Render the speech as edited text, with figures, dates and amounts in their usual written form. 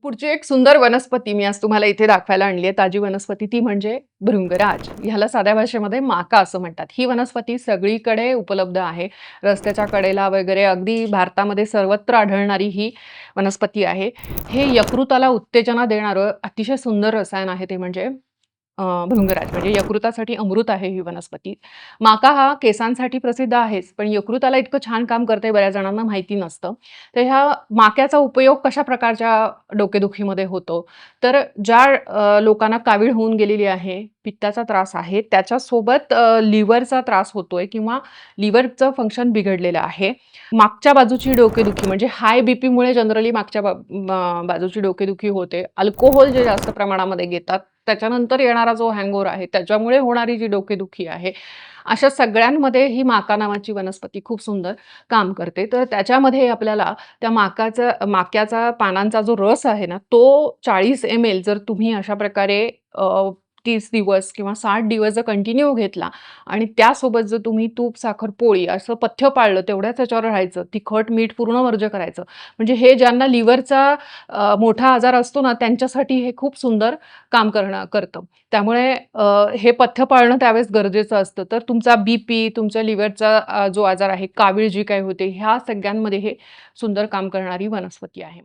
पुढची एक सुंदर वनस्पती मी आज तुम्हाला इथे दाखवायला आणली आहे. ताजी वनस्पती ती म्हणजे भृंगराज. ह्याला साध्या भाषेमध्ये माका असं म्हणतात. ही वनस्पती सगळीकडे उपलब्ध आहे. रस्त्याच्या कडेला वगैरे अगदी भारतामध्ये सर्वत्र आढळणारी ही वनस्पती आहे. हे यकृताला उत्तेजना देणारं अतिशय सुंदर रसायन आहे ते म्हणजे भृंगराज म्हणजे यकृतासाठी अमृत आहे ही वनस्पती. माका हा केसांसाठी प्रसिद्ध आहेच, पण यकृताला इतकं छान काम करते बऱ्याच जणांना माहिती नसतं. तर ह्या माक्याचा उपयोग कशा प्रकारच्या डोकेदुखीमध्ये होतो, तर ज्या लोकांना कावीळ होऊन गेलेली आहे, पित्ताचा त्रास आहे, त्याच्यासोबत लिव्हरचा त्रास होतोय किंवा लिव्हरचं फंक्शन बिघडलेलं आहे. मागच्या बाजूची डोकेदुखी म्हणजे हाय बीपीमुळे जनरली मागच्या बाजूची डोकेदुखी होते. अल्कोहोल जे जास्त प्रमाणामध्ये घेतात, त्याच्यानंतर येणारा जो हँगओव्हर आहे, त्याच्यामुळे होणारी जी डोकेदुखी आहे, अशा सगळ्यांमध्ये ही माका नावाची वनस्पती खूप सुंदर काम करते. तर त्याच्यामध्ये आपल्याला त्या माक्याचा पानांचा जो रस आहे ना, तो 40 ml जर तुम्ही अशा प्रकारे 30 दिवस किंवा 60 दिवस जर कंटिन्यू घेतला आणि त्यासोबत जर तुम्ही तूप, साखर, पोळी असं पथ्य पाळलं, तेवढ्याच त्याच्यावर राहायचं. तिखट, मीठ पूर्ण वर्ज्य करायचं. म्हणजे हे ज्यांना लिव्हरचा मोठा आजार असतो ना, त्यांच्यासाठी हे खूप सुंदर काम करतं. त्यामुळे हे पथ्य पाळणं त्यावेळेस गरजेचं असतं. तर तुमचा बीपी, तुमच्या लिव्हरचा जो आजार आहे, कावीळ जी काही होते, ह्या सगळ्यांमध्ये हे सुंदर काम करणारी वनस्पती आहे.